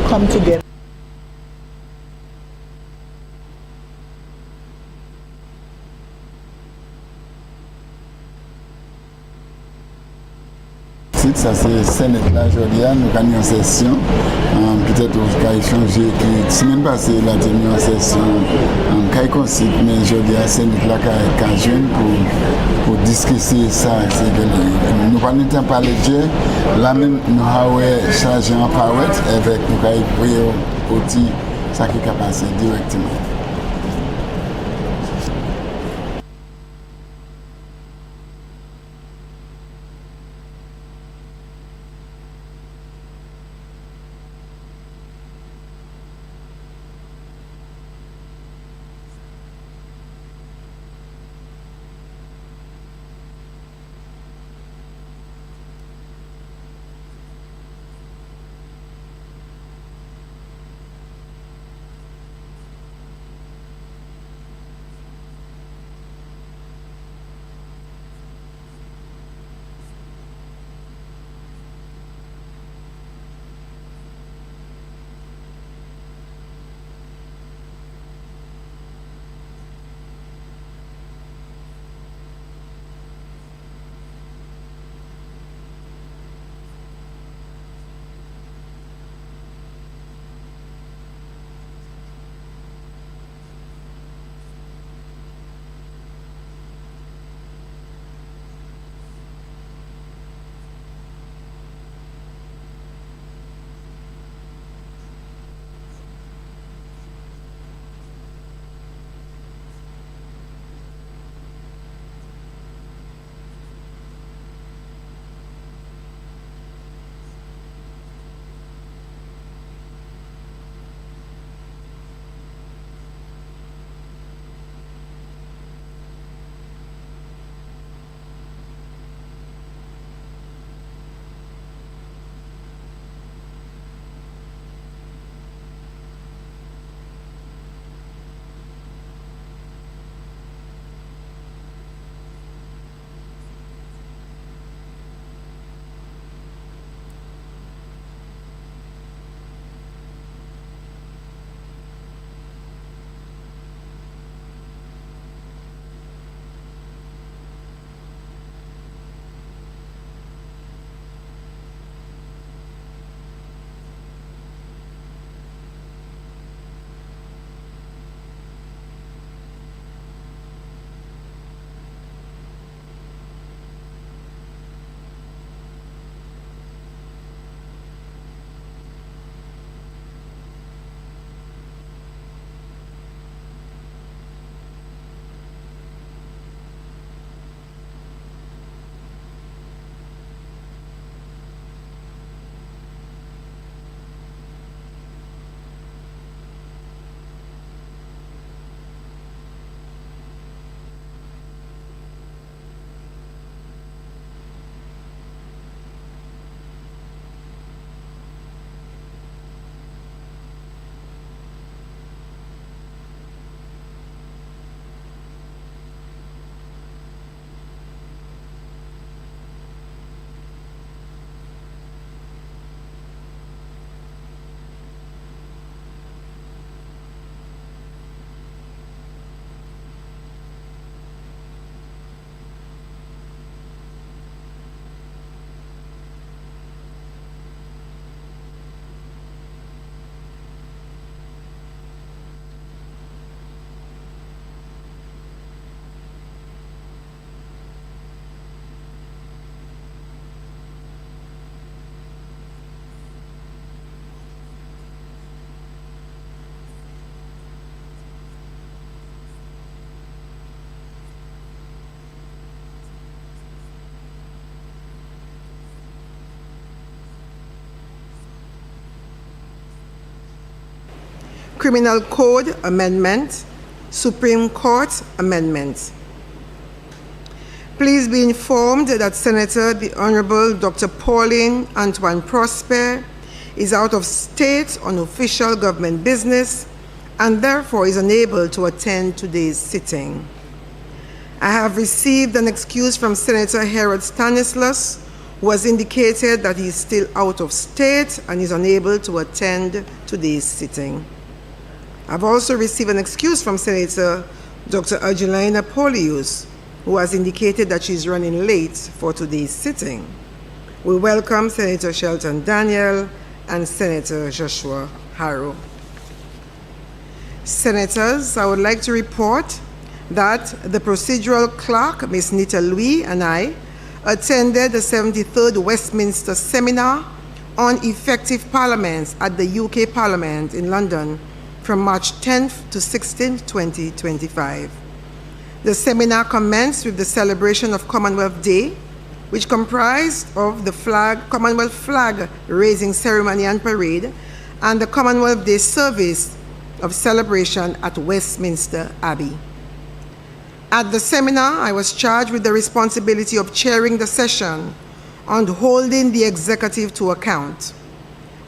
come together. Ça c'est Sénat là aujourd'hui, nous gagnons en session. Peut-être qu'on va échanger qui semaine passée la dernière session qui est conçue, mais aujourd'hui Sénat là qui est jeune pour discuter ça. Nous pas temps parler de là même nous avons chargé en parole avec nous qui outil ça qui est passé directement. Criminal Code Amendment, Supreme Court Amendment. Please be informed that Senator the Honorable Dr. Pauline Antoine Prosper is out of state on official government business and therefore is unable to attend today's sitting. I have received an excuse from Senator Harold Stanislaus, who has indicated that he is still out of state and is unable to attend today's sitting. I've also received an excuse from Senator Dr. Angelina Polius, who has indicated that she's running late for today's sitting. We welcome Senator Shelton Daniel and Senator Joshua Harrow. Senators, I would like to report that the procedural clerk, Ms. Nita Louis, and I attended the 73rd Westminster Seminar on Effective Parliaments at the UK Parliament in London from March 10th to 16th, 2025. The seminar commenced with the celebration of Commonwealth Day, which comprised of the Commonwealth flag raising ceremony and parade, and the Commonwealth Day service of celebration at Westminster Abbey. At the seminar, I was charged with the responsibility of chairing the session on holding the executive to account,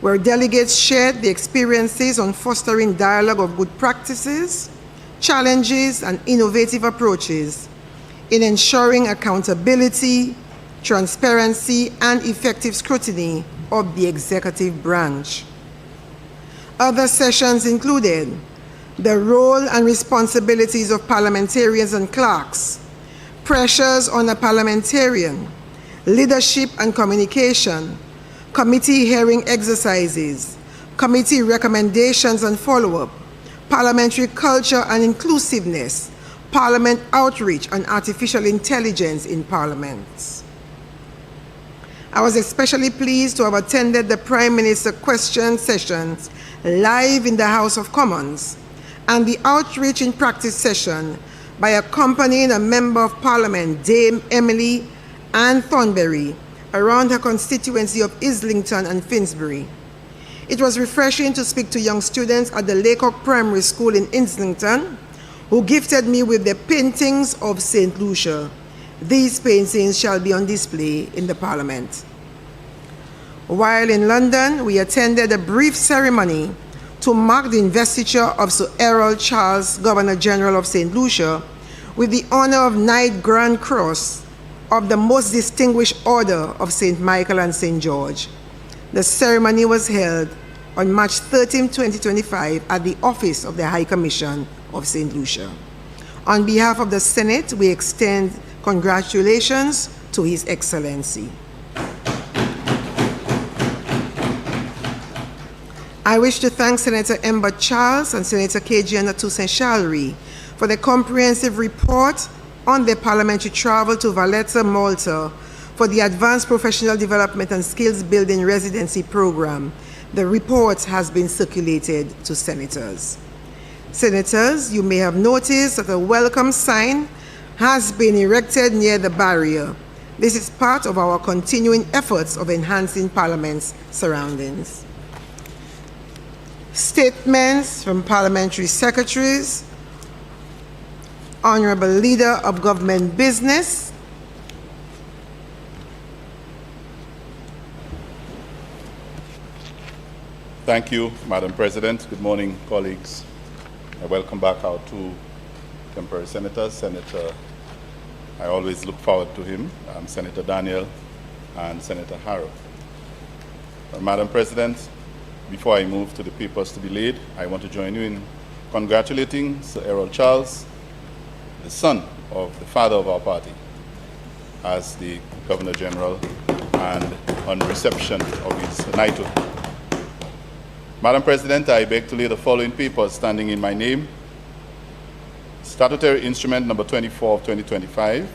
where delegates shared the experiences on fostering dialogue of good practices, challenges, and innovative approaches in ensuring accountability, transparency, and effective scrutiny of the executive branch. Other sessions included the role and responsibilities of parliamentarians and clerks, pressures on a parliamentarian, leadership and communication, committee hearing exercises, committee recommendations and follow-up, parliamentary culture and inclusiveness, parliament outreach, and artificial intelligence in parliaments. I was especially pleased to have attended the Prime Minister question sessions live in the House of Commons and the outreach in practice session by accompanying a Member of Parliament, Dame Emily Ann Thornberry, around her constituency of Islington and Finsbury. It was refreshing to speak to young students at the Laycock Primary School in Islington, who gifted me with the paintings of St. Lucia. These paintings shall be on display in the Parliament. While in London, we attended a brief ceremony to mark the investiture of Sir Errol Charles, Governor General of St. Lucia, with the honor of Knight Grand Cross of the Most Distinguished Order of St. Michael and St. George. The ceremony was held on March 13, 2025 at the office of the High Commission of St. Lucia. On behalf of the Senate, we extend congratulations to His Excellency. I wish to thank Senator Ember Charles and Senator Kejiana Toussaint-Challery for the comprehensive report on their parliamentary travel to Valletta, Malta for the Advanced Professional Development and Skills Building Residency Program. The report has been circulated to senators. Senators, you may have noticed that a welcome sign has been erected near the barrier. This is part of our continuing efforts of enhancing Parliament's surroundings. Statements from parliamentary secretaries. Honorable Leader of Government Business. Thank you, Madam President. Good morning, colleagues. I welcome back our two temporary senators. Senator, I always look forward to him, Senator Daniel and Senator Harrow. Madam President, before I move to the papers to be laid, I want to join you in congratulating Sir Errol Charles, the son of the father of our party, as the Governor General and on reception of his knighthood. Madam President, I beg to lay the following papers standing in my name. Statutory Instrument Number 24 of 2025,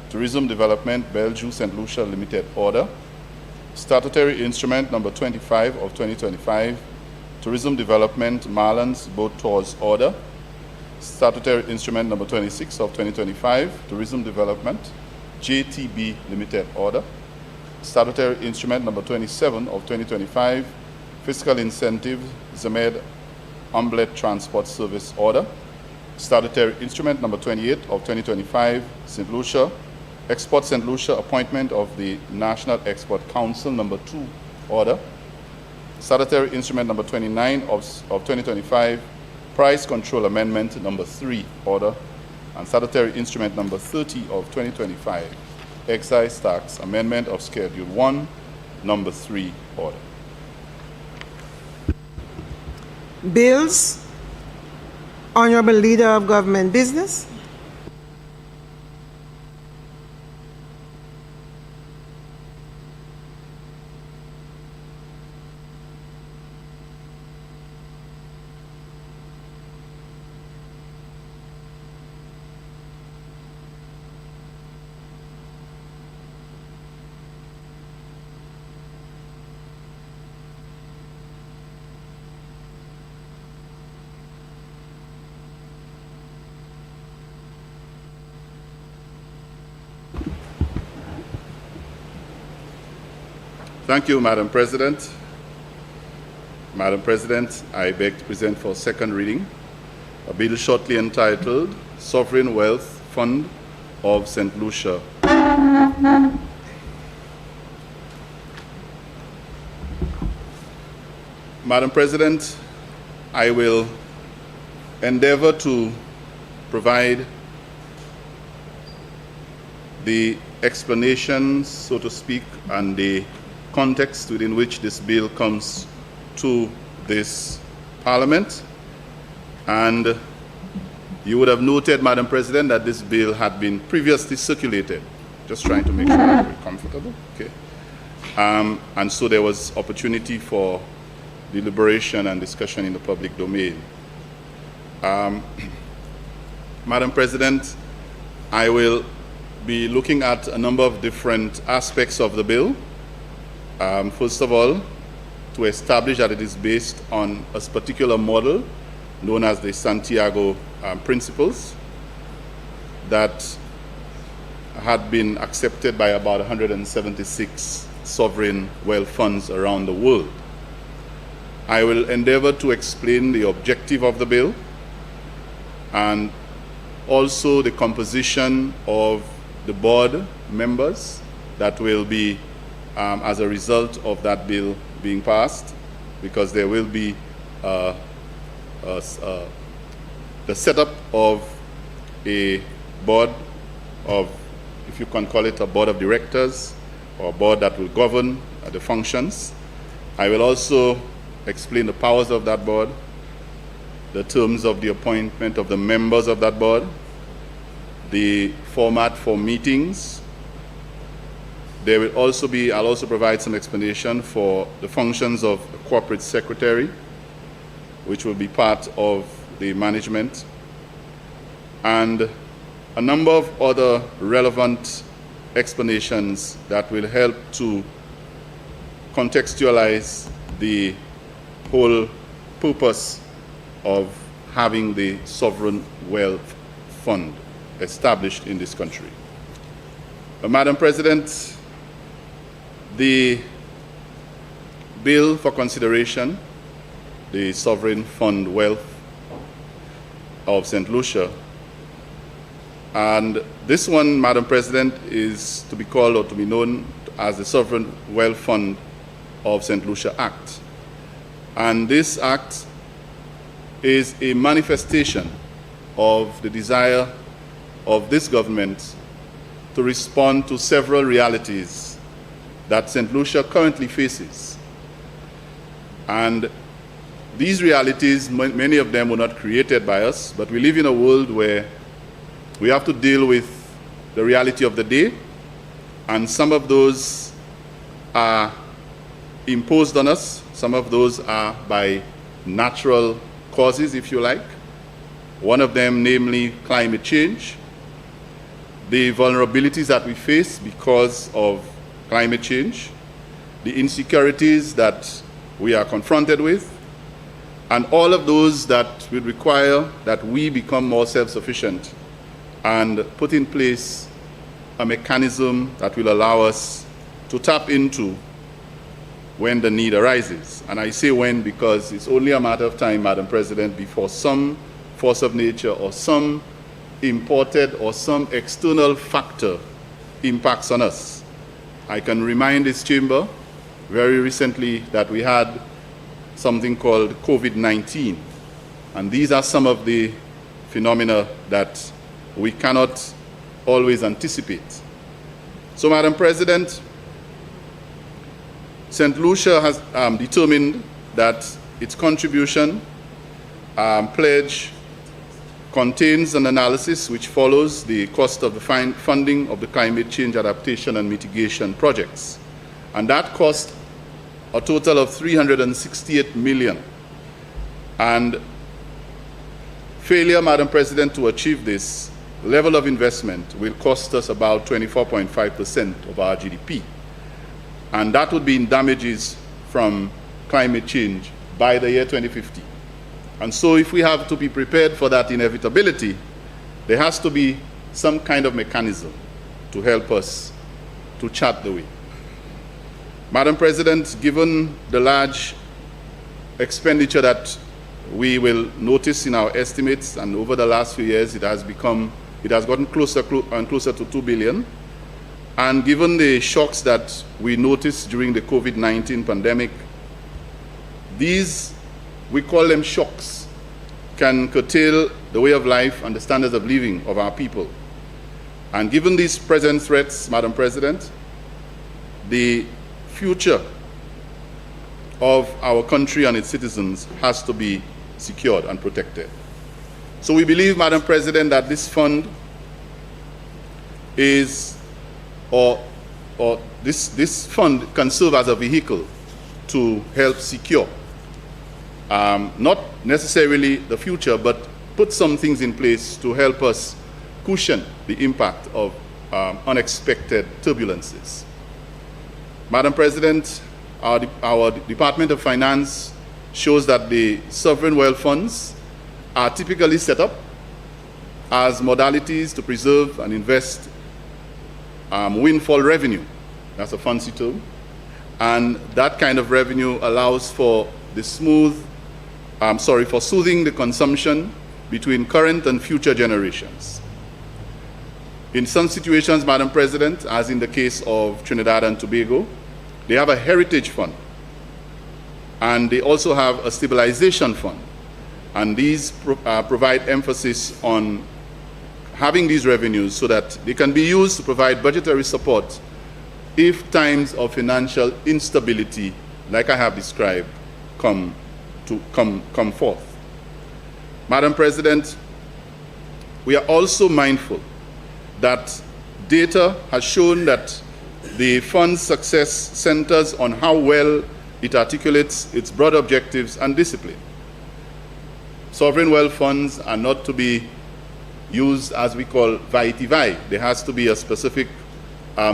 Tourism Development, Belgium St. Lucia Limited Order. Statutory Instrument Number 25 of 2025, Tourism Development, Marlins Boat Tours Order. Statutory Instrument Number 26 of 2025, Tourism Development, JTB Limited Order. Statutory Instrument Number 27 of 2025, Fiscal Incentive, Zamed Omblet Transport Service Order. Statutory Instrument Number 28 of 2025, St. Lucia, Export St. Lucia Appointment of the National Export Council Number 2 Order. Statutory Instrument Number 29 of 2025, Price Control Amendment Number 3 Order. And Statutory Instrument Number 30 of 2025, Excise Tax Amendment of Schedule 1, Number 3 order. Bills. Honorable Leader of Government Business. Thank you, Madam President. Madam President, I beg to present for second reading a bill shortly entitled Sovereign Wealth Fund of St. Lucia. Madam President, I will endeavor to provide the explanations, so to speak, and the context within which this bill comes to this Parliament. And you would have noted, Madam President, that this bill had been previously circulated. Just trying to make sure that we're comfortable. Okay. And so there was opportunity for deliberation and discussion in the public domain. Madam President, I will be looking at a number of different aspects of the bill. First of all, to establish that it is based on a particular model known as the Santiago Principles that had been accepted by about 176 sovereign wealth funds around the world. I will endeavor to explain the objective of the bill and also the composition of the board members that will be as a result of that bill being passed, because there will be the setup of a board of, if you can call it a board of directors, or a board that will govern the functions. I will also explain the powers of that board, the terms of the appointment of the members of that board, the format for meetings. There will also be, I'll also provide some explanation for the functions of a corporate secretary, which will be part of the management, and a number of other relevant explanations that will help to contextualize the whole purpose of having the Sovereign Wealth Fund established in this country. Madam President, the bill for consideration, the Sovereign Fund Wealth of St. Lucia, and this one, Madam President, is to be called or to be known as the Sovereign Wealth Fund of St. Lucia Act. And this act is a manifestation of the desire of this government to respond to several realities that St. Lucia currently faces. And these realities, many of them were not created by us, but we live in a world where we have to deal with the reality of the day, and some of those are imposed on us, some of those are by natural causes, if you like. One of them, namely climate change, the vulnerabilities that we face because of climate change, the insecurities that we are confronted with, and all of those that will require that we become more self-sufficient and put in place a mechanism that will allow us to tap into when the need arises. And I say when because it's only a matter of time, Madam President, before some force of nature or some imported or some external factor impacts on us. I can remind this chamber very recently that we had something called COVID-19, and these are some of the phenomena that we cannot always anticipate. So, Madam President, St. Lucia has determined that its contribution pledge contains an analysis which follows the cost of the funding of the climate change adaptation and mitigation projects. And that cost a total of $368 million. And failure, Madam President, to achieve this level of investment will cost us about 24.5% of our GDP. And that would be in damages from climate change by the year 2050. And so if we have to be prepared for that inevitability, there has to be some kind of mechanism to help us to chart the way. Madam President, given the large expenditure that we will notice in our estimates, and over the last few years it has gotten closer and closer to $2 billion, and given the shocks that we noticed during the COVID-19 pandemic, these, we call them shocks, can curtail the way of life and the standards of living of our people. And given these present threats, Madam President, the future of our country and its citizens has to be secured and protected. So we believe, Madam President, that this fund is, this fund can serve as a vehicle to help secure not necessarily the future, but put some things in place to help us cushion the impact of unexpected turbulences. Madam President, our Department of Finance shows that the sovereign wealth funds are typically set up as modalities to preserve and invest windfall revenue. That's a fancy term. And that kind of revenue allows for the for soothing the consumption between current and future generations. In some situations, Madam President, as in the case of Trinidad and Tobago, they have a heritage fund, and they also have a stabilization fund. And these provide emphasis on having these revenues so that they can be used to provide budgetary support if times of financial instability, like I have described, come forth. Madam President, we are also mindful that data has shown that the fund's success centers on how well it articulates its broad objectives and discipline. Sovereign wealth funds are not to be used as we call vai-ti-vai. There has to be a specific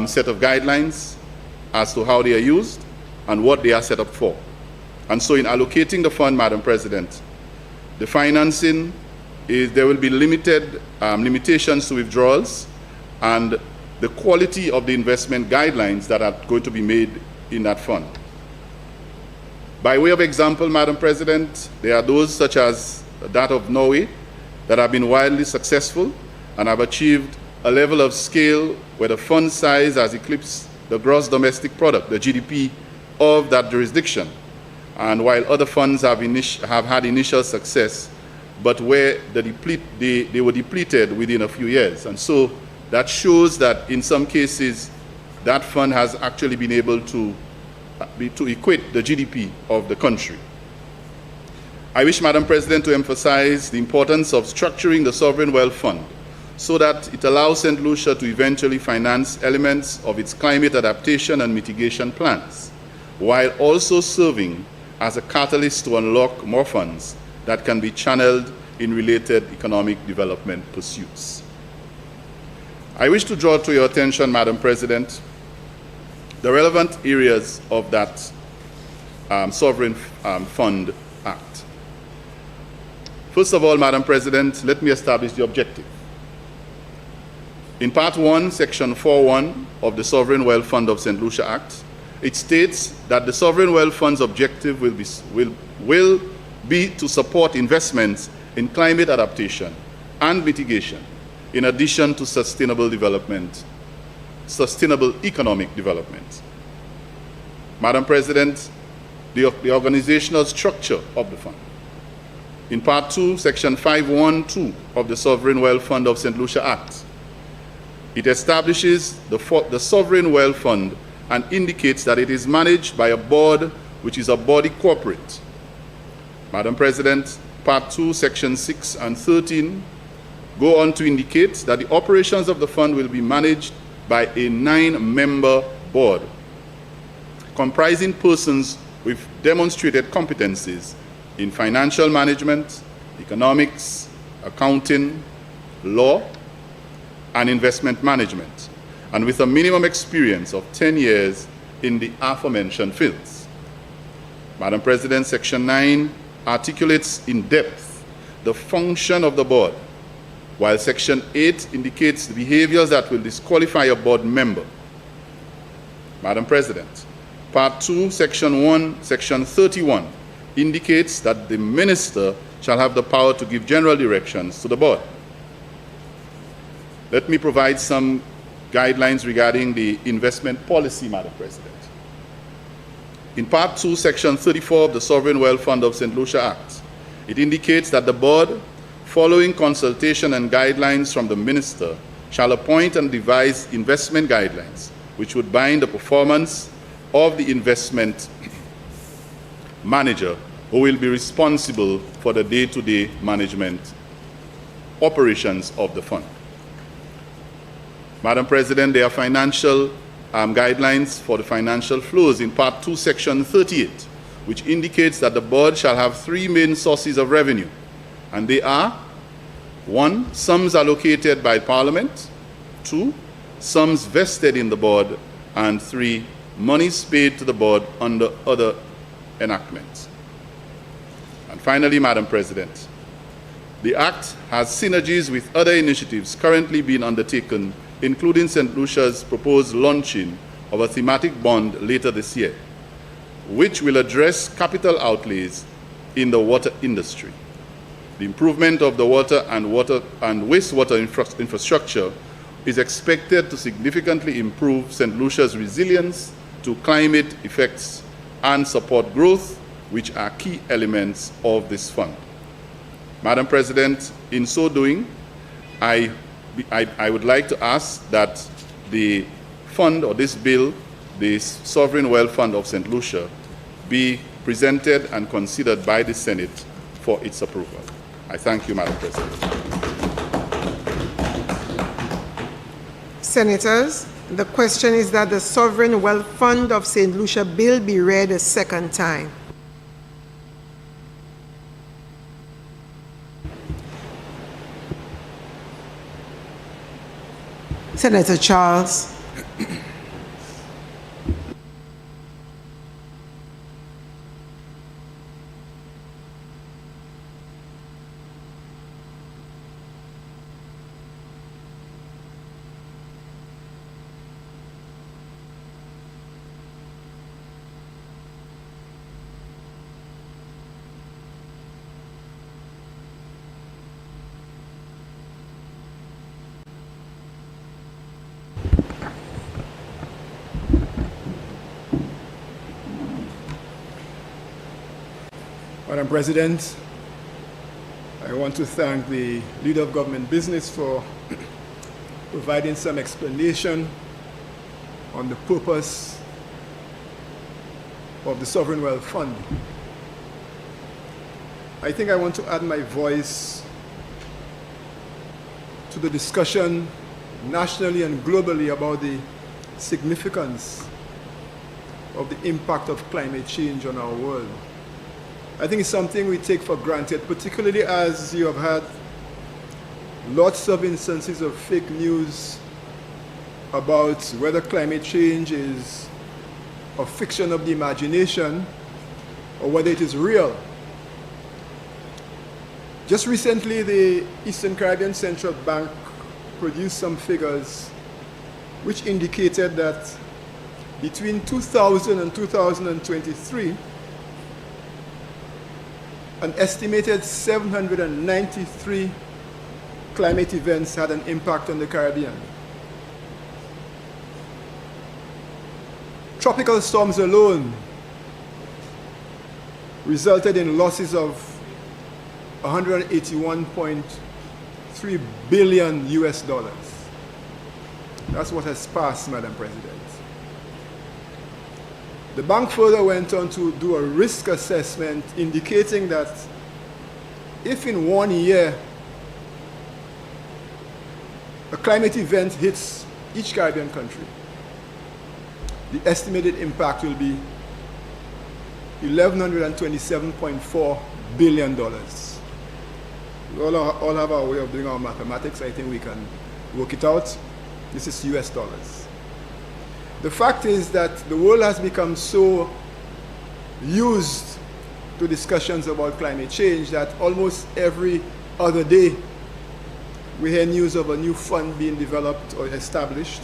set of guidelines as to how they are used and what they are set up for. And so in allocating the fund, Madam President, the financing there will be limitations to withdrawals and the quality of the investment guidelines that are going to be made in that fund. By way of example, Madam President, there are those such as that of Norway that have been wildly successful and have achieved a level of scale where the fund size has eclipsed the gross domestic product, the GDP of that jurisdiction. And while other funds have had initial success, but where they were depleted within a few years. And so that shows that in some cases, that fund has actually been able to equate the GDP of the country. I wish, Madam President, to emphasize the importance of structuring the Sovereign Wealth Fund so that it allows St. Lucia to eventually finance elements of its climate adaptation and mitigation plans, while also serving as a catalyst to unlock more funds that can be channeled in related economic development pursuits. I wish to draw to your attention, Madam President, the relevant areas of that Sovereign Fund Act. First of all, Madam President, let me establish the objective. In Part 1, Section 4.1 of the Sovereign Wealth Fund of St. Lucia Act, it states that the Sovereign Wealth Fund's objective will be to support investments in climate adaptation and mitigation, in addition to sustainable economic development. Madam President, the organizational structure of the fund. In Part 2, Section 5.1.2 of the Sovereign Wealth Fund of St. Lucia Act, It establishes the Sovereign Wealth Fund and indicates that it is managed by a board which is a body corporate. Madam President, Part 2, Section 6 and 13 go on to indicate that the operations of the fund will be managed by a 9-member board comprising persons with demonstrated competencies in financial management, economics, accounting, law, and investment management, and with a minimum experience of 10 years in the aforementioned fields. Madam President, Section 9 articulates in depth the function of the board, while Section 8 indicates the behaviors that will disqualify a board member. Madam President, Part 2, Section 1, Section 31 indicates that the minister shall have the power to give general directions to the board. Let me provide some guidelines regarding the investment policy, Madam President. In Part 2, Section 34 of the Sovereign Wealth Fund of St. Lucia Act, it indicates that the board, following consultation and guidelines from the minister, shall appoint and devise investment guidelines which would bind the performance of the investment manager, who will be responsible for the day-to-day management operations of the fund. Madam President, there are financial guidelines for the financial flows in Part 2, Section 38, which indicates that the board shall have 3 main sources of revenue, and they are: 1, sums allocated by Parliament; 2, sums vested in the board; and 3, monies paid to the board under other enactments. And finally, Madam President, the Act has synergies with other initiatives currently being undertaken, including St. Lucia's proposed launching of a thematic bond later this year, which will address capital outlays in the water industry. The improvement of the water and wastewater infrastructure is expected to significantly improve St. Lucia's resilience to climate effects and support growth, which are key elements of this fund. Madam President, in so doing, I would like to ask that the fund, or this bill, the Sovereign Wealth Fund of St. Lucia, be presented and considered by the Senate for its approval. I thank you, Madam President. Senators, the question is that the Sovereign Wealth Fund of St. Lucia bill be read a second time. Senator Charles. Madam President, I want to thank the Leader of Government Business for providing some explanation on the purpose of the Sovereign Wealth Fund. I think I want to add my voice to the discussion nationally and globally about the significance of the impact of climate change on our world. I think it's something we take for granted, particularly as you have had lots of instances of fake news about whether climate change is a fiction of the imagination or whether it is real. Just recently, the Eastern Caribbean Central Bank produced some figures which indicated that between 2000 and 2023, an estimated 793 climate events had an impact on the Caribbean. Tropical storms alone resulted in losses of $181.3 billion US. That's what has passed, Madam President. The bank further went on to do a risk assessment indicating that if in 1 year a climate event hits each Caribbean country, the estimated impact will be $1,127.4 billion. We all have our way of doing our mathematics. I think we can work it out. This is US dollars. The fact is that the world has become so used to discussions about climate change that almost every other day we hear news of a new fund being developed or established,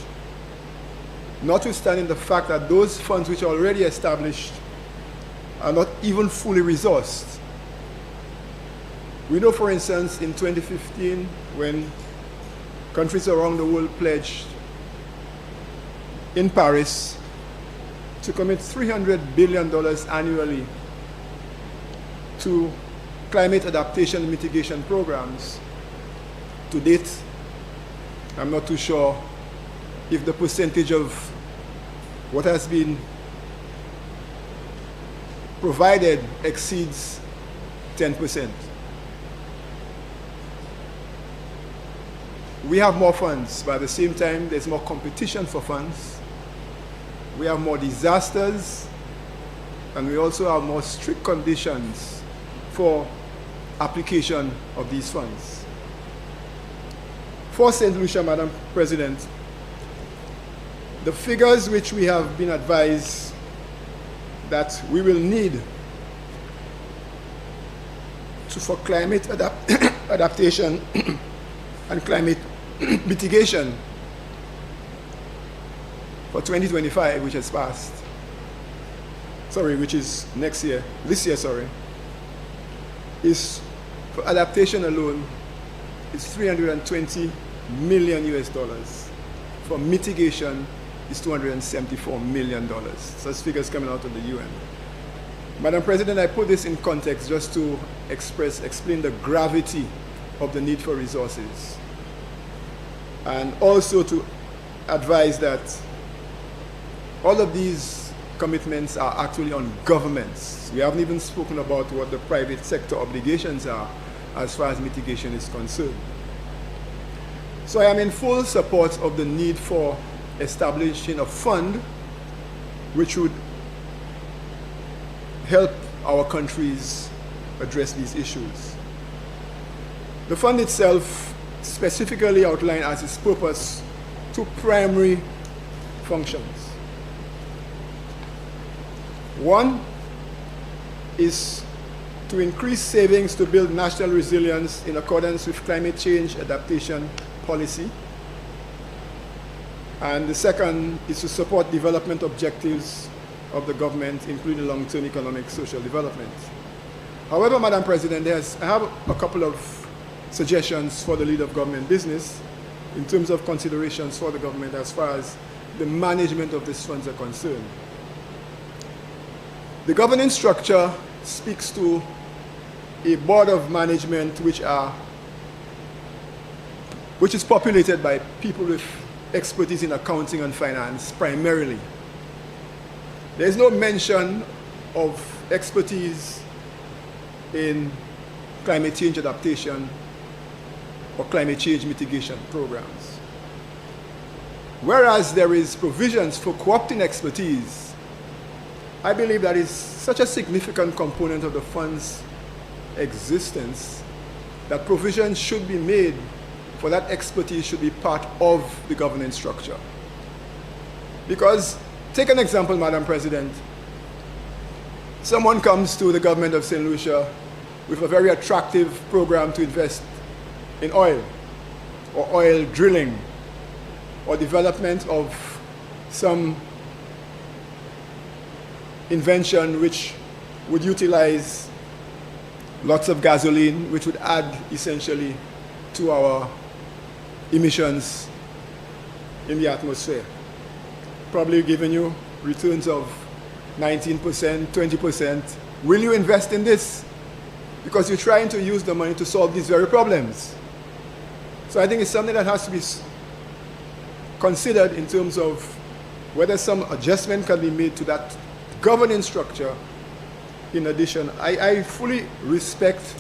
notwithstanding the fact that those funds which are already established are not even fully resourced. We know, for instance, in 2015, when countries around the world pledged in Paris to commit $300 billion annually to climate adaptation and mitigation programs. To date, I'm not too sure if the percentage of what has been provided exceeds 10%. We have more funds, but at the same time, there's more competition for funds. We have more disasters, and we also have more strict conditions for application of these funds. For St. Lucia, Madam President, the figures which we have been advised that we will need for climate adaptation and climate mitigation for 2025, which has passed, which is this year, is for adaptation alone is $320 million US. For mitigation is $274 million. Such figures coming out of the UN. Madam President, I put this in context just to explain the gravity of the need for resources, and also to advise that all of these commitments are actually on governments. We haven't even spoken about what the private sector obligations are as far as mitigation is concerned. So I am in full support of the need for establishing a fund which would help our countries address these issues. The fund itself specifically outlined as its purpose two primary functions. One is to increase savings to build national resilience in accordance with climate change adaptation policy. And the second is to support development objectives of the government, including long-term economic, social development. However, Madam President, I have a couple of suggestions for the lead of government business in terms of considerations for the government as far as the management of these funds are concerned. The governance structure speaks to a board of management which is populated by people with expertise in accounting and finance primarily. There is no mention of expertise in climate change adaptation or climate change mitigation programs. Whereas there is provisions for co-opting expertise, I believe that is such a significant component of the fund's existence that provisions should be made for that expertise should be part of the governance structure. Because, take an example, Madam President. Someone comes to the government of St. Lucia with a very attractive program to invest in oil, or oil drilling, or development of some invention which would utilize lots of gasoline, which would add essentially to our emissions in the atmosphere. Probably giving you returns of 19%, 20%. Will you invest in this? Because you're trying to use the money to solve these very problems. So I think it's something that has to be considered in terms of whether some adjustment can be made to that governing structure. In addition, I fully respect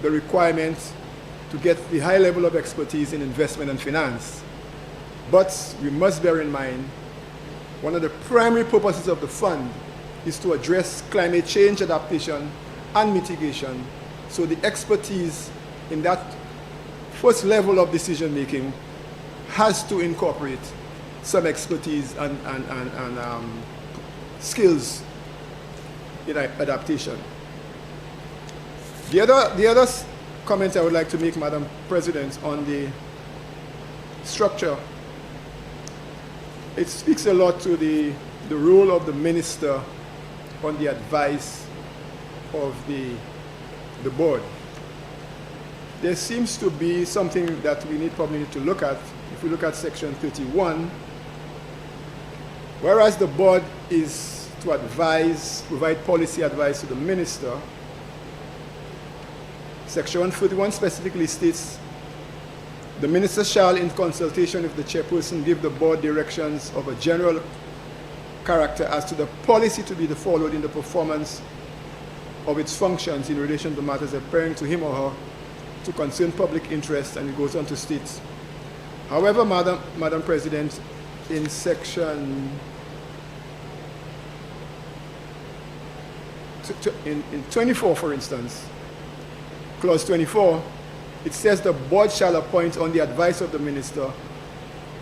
the requirement to get the high level of expertise in investment and finance. But we must bear in mind, one of the primary purposes of the fund is to address climate change adaptation and mitigation. So the expertise in that first level of decision making has to incorporate some expertise and skills in adaptation. The other comment I would like to make, Madam President, on the structure, it speaks a lot to the role of the minister on the advice of the board. There seems to be something that we probably need to look at. If we look at section 31, whereas the board is to advise, provide policy advice to the minister, section 141 specifically states, the minister shall, in consultation with the chairperson, give the board directions of a general character as to the policy to be followed in the performance of its functions in relation to matters appearing to him or her to concern public interest, and it goes on to state, however, Madam President, in section in 24, for instance, clause 24, it says the board shall appoint on the advice of the minister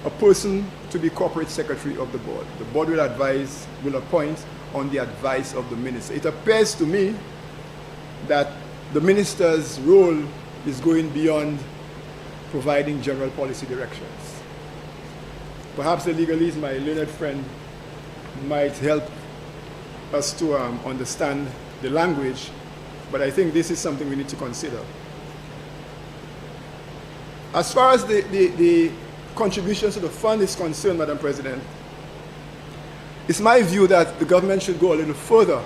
a person to be corporate secretary of the board. The board will appoint on the advice of the minister. It appears to me that the minister's role is going beyond providing general policy directions. Perhaps the legalese, my learned friend, might help us to understand the language, but I think this is something we need to consider. As far as the contributions to the fund is concerned, Madam President, it's my view that the government should go a little further.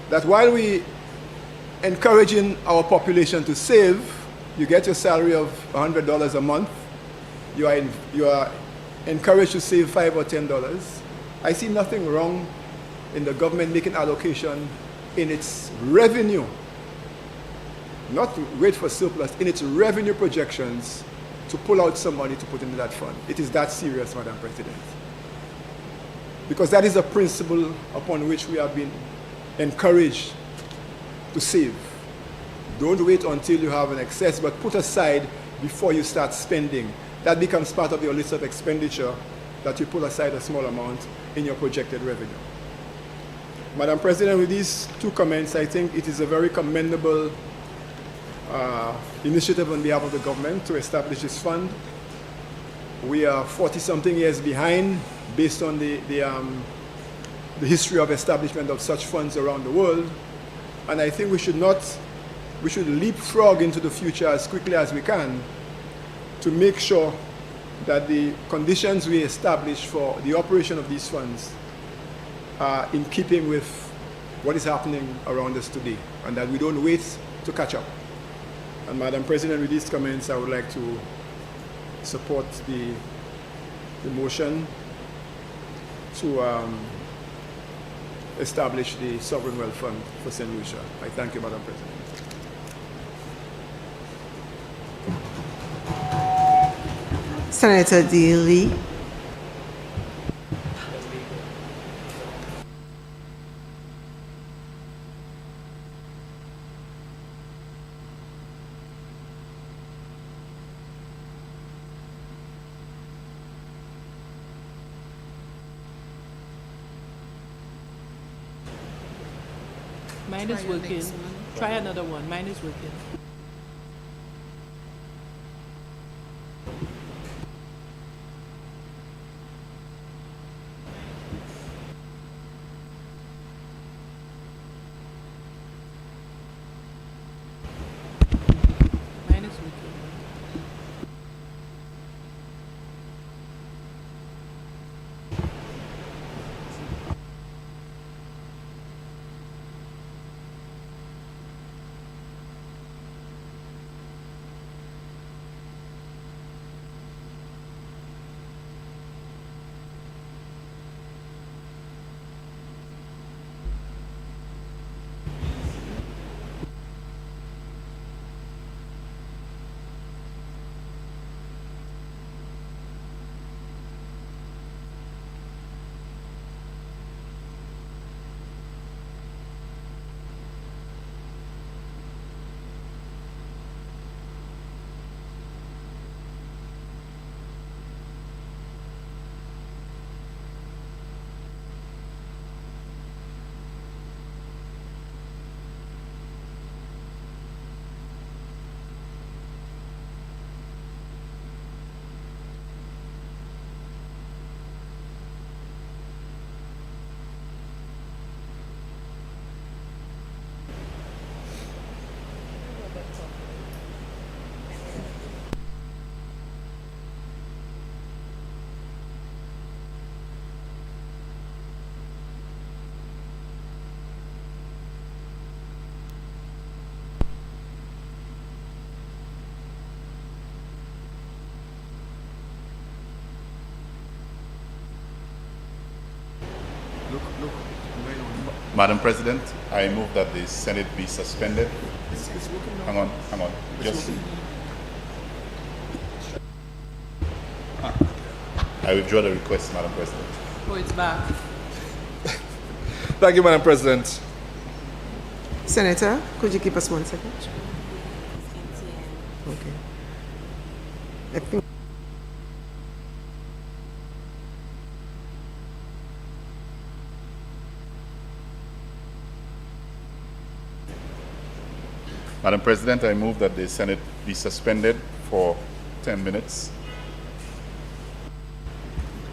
That while we encouraging our population to save, you get your salary of $100 a month, you are encouraged to save $5 or $10. I see nothing wrong in the government making allocation in its revenue, not to wait for surplus, in its revenue projections to pull out some money to put into that fund. It is that serious, Madam President. Because that is a principle upon which we have been encouraged to save. Don't wait until you have an excess, but put aside before you start spending. That becomes part of your list of expenditure, that you put aside a small amount in your projected revenue. Madam President, with these two comments, I think it is a very commendable initiative on behalf of the government to establish this fund. We are 40-something years behind based on the history of establishment of such funds around the world. And I think we should leapfrog into the future as quickly as we can to make sure that the conditions we establish for the operation of these funds are in keeping with what is happening around us today, and that we don't wait to catch up. And Madam President, with these comments, I would like to support the motion to establish the Sovereign Wealth Fund for St. Lucia. I thank you, Madam President. Senator Daly. Mine is working. Try another one. Mine is working. Mine is working. Madam President, I move that the Senate be suspended. Hang on. Just. I withdraw the request, Madam President. Oh, it's back. Thank you, Madam President. Senator, could you keep us 1 second? Okay. I think Madam President, I move that the Senate be suspended for 10 minutes.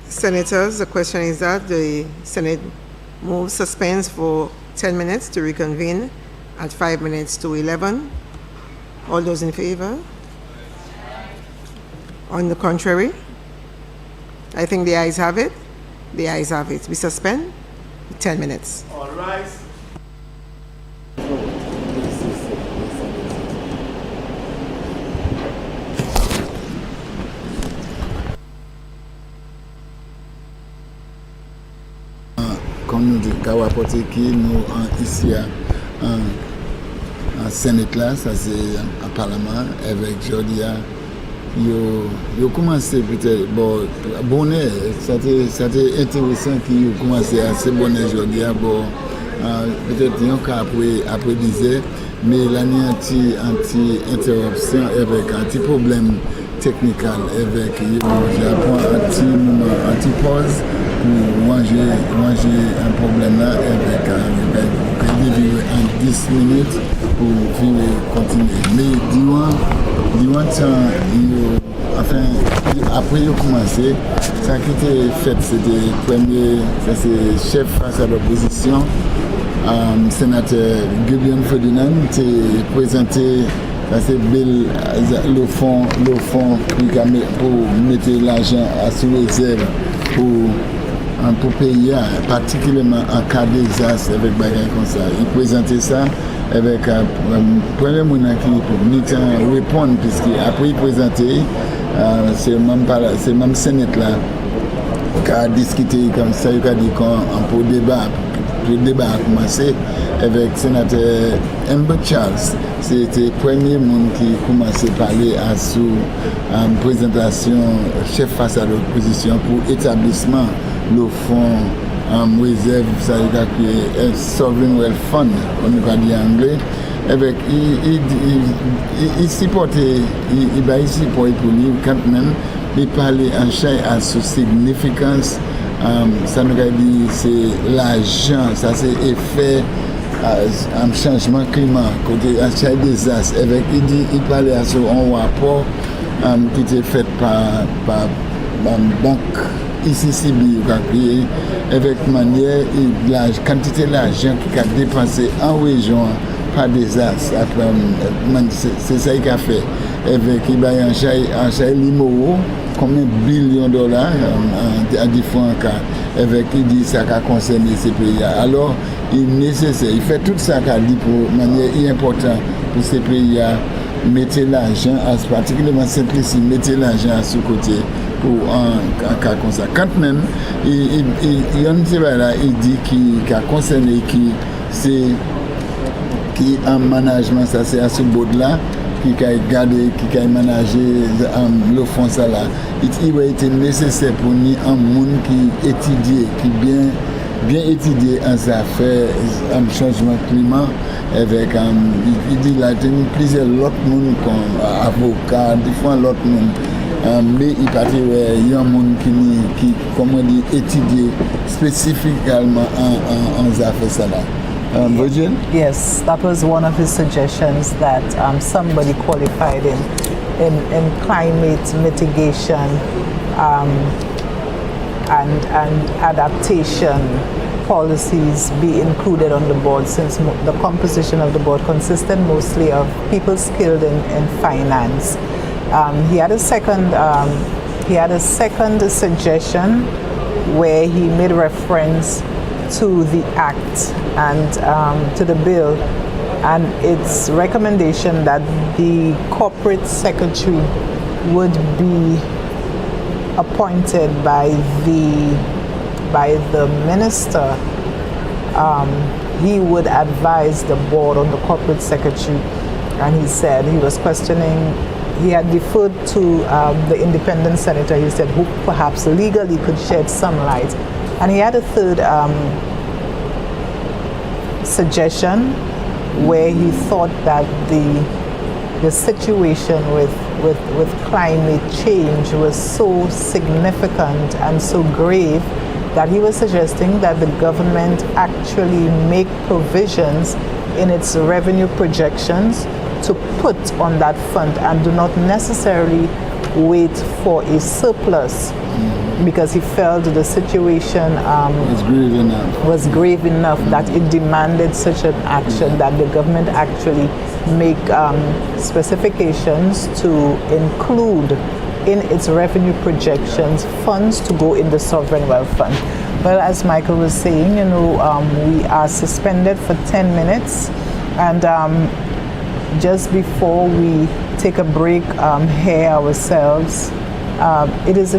Senators, the question is that the Senate moves suspends for 10 minutes to reconvene at 5 minutes to 11. All those in favor? On the contrary? I think the ayes have it. The ayes have it. We suspend 10 minutes. All right. Comme nous dit, qu'à apporter qui nous ici à Sénat là, ça c'est un Parlement avec Jordia. Yo commencé peut-être bonnet, c'était intéressant qu'ils ont commencé assez bonnet Jordia peut-être yon ka après disait mais l'année anti-interruption avec anti-problème technique avec anti-pause pour manger un problème là avec en 10 minutes pour continuer. Mais durant enfin, après ils ont commencé, ça qui était fait, c'était premier, ça c'est chef face à l'opposition, sénateur Guillaume Ferdinand, qui a présenté ça c'est le fond pour mettre l'argent à sous réserve pour payer, particulièrement en cas d'exercice avec bagaille comme ça. Il présentait ça avec premier moment qui répondre puisque après il présentait c'est même Sénat là qui a discuté comme ça, il a dit qu'on peut débat. Le débat a commencé avec le sénateur Amber Charles. C'était le premier monde qui a commencé à parler à sous présentation chef face à l'opposition pour établissement le fonds réserve, ça veut dire que un sovereign wealth fund, on va dire en anglais. Avec il supportait, il va ici pour lui quand même, il parlait en chai à sa significance. Ça nous a dit c'est l'argent, ça c'est effet un changement climat, côté à chaque désastre. Avec il parlait à son rapport qui était fait par banque ICCB avec manière et la quantité d'argent qui a dépensé en région par désastre. C'est ça qu'il a fait. Avec il a un chai limo combien de billions de dollars à différents cas. Avec il dit ça qui a concerné ces pays. Alors il est nécessaire, il fait tout ça qu'il a dit pour manière importante pour ces pays. Mettez l'argent, particulièrement simplicité, mettez l'argent à ce côté pour un cas comme ça. Quand même, il dit qu'il a concerné qui en management, ça c'est à ce bout-là, qui a gardé, qui a managé le fonds ça là. Il va être nécessaire pour nous un monde qui étudie, qui bien étudié en affaires, en changement climat, avec il dit là, il y a plusieurs autres monde comme avocats, différents autres monde. Mais il partit il y a un monde qui comment dire étudié spécifiquement en affaires ça là. Virgin? Yes, that was one of his suggestions, that somebody qualified in climate mitigation and adaptation policies be included on the board, since the composition of the board consisted mostly of people skilled in finance. He had a second suggestion where he made reference to the act and to the bill, and its recommendation that the corporate secretary would be appointed by the by the minister, he would advise the board on the corporate secretary. And he said he was questioning, he had deferred to the independent senator, he said, who perhaps legally could shed some light. And he had a third suggestion where he thought that the situation with climate change was so significant and so grave that he was suggesting that the government actually make provisions in its revenue projections to put on that fund and do not necessarily wait for a surplus, because he felt the situation was grave enough that it demanded such an action, that the government actually make specifications to include in its revenue projections funds to go in the sovereign wealth fund. Well, as Michael was saying, we are suspended for 10 minutes, and just before we take a break here ourselves, it is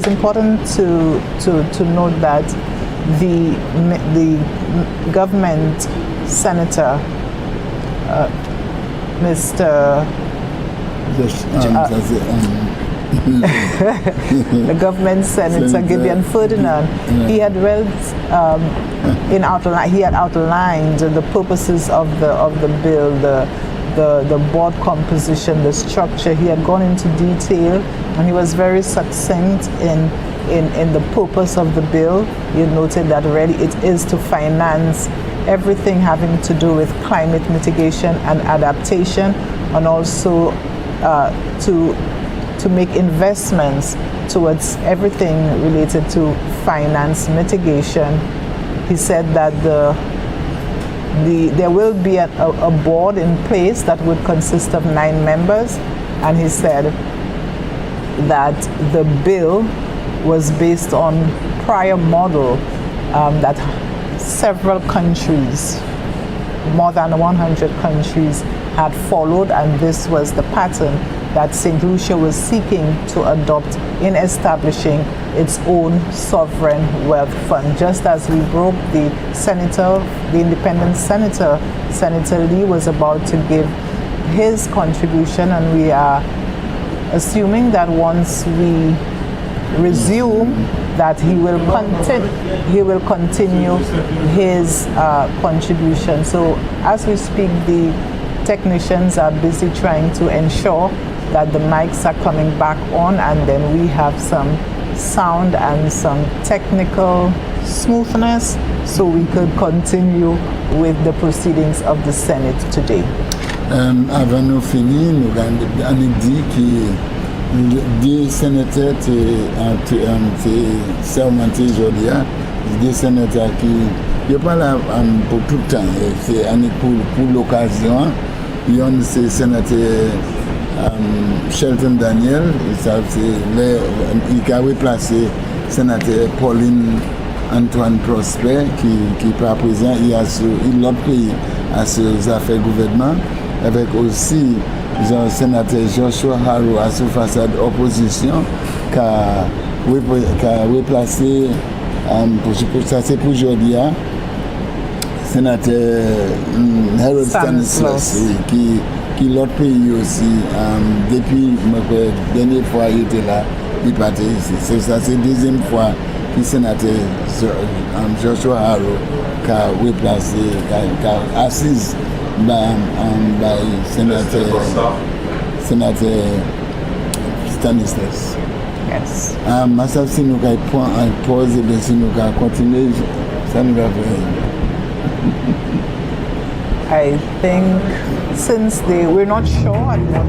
important to note that the government senator, Mr. The government senator Gideon Ferdinand, he had read he had outlined the purposes of the bill, the board composition, the structure. He had gone into detail, and he was very succinct in the purpose of the bill. He noted that really it is to finance everything having to do with climate mitigation and adaptation, and also to make investments towards everything related to finance mitigation. He said that there will be a board in place that would consist of 9 members, and he said that the bill was based on prior model that several countries, more than 100 countries, had followed, and this was the pattern that St. Lucia was seeking to adopt in establishing its own sovereign wealth fund. Just as we broke the independent senator, Senator Lee was about to give his contribution, and we are assuming that once we resume, that he will continue his contribution. So as we speak, the technicians are busy trying to ensure that the mics are coming back on, and then we have some sound and some technical smoothness so we could continue with the proceedings of the Senate today. Avant nous finir, nous avons dit que des sénateurs ont sermenté aujourd'hui, des sénateurs qui ne sont pas là pour tout le temps, c'est pour l'occasion. Il y a un sénateur Shelton Daniel, il a replacé le sénateur Pauline Antoine Prosper, qui n'est pas présent. Il a l'autre pays à ses affaires gouvernement, avec aussi le sénateur Joshua Harrow à sa façade opposition, qui a replacé, ça c'est pour aujourd'hui, sénateur Harold Stanislaus, qui l'autre pays aussi, depuis la dernière fois il était là, il partait ici. C'est ça, c'est la deuxième fois que le sénateur Joshua Harrow qui a replacé, qui a assis sénateur Stanislaus. Yes. Maintenant, si nous avons une pause, et si nous avons continué, ça nous va faire. I think since we're not sure at what